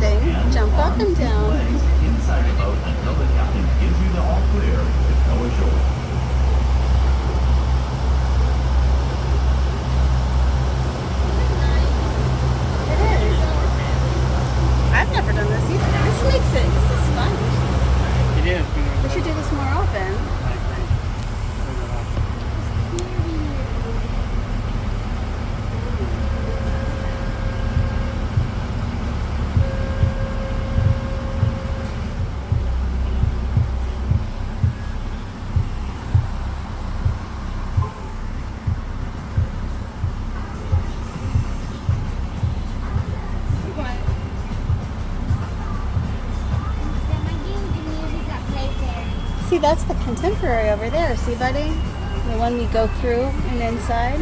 landing. Jump up and down. Inside the boat until the captain gives you the all clear to tow ashore. It is. I've never done this either. This is fun. It is. We should do this more often. I agree. See, that's the contemporary over there. See, buddy? The one we go through and inside.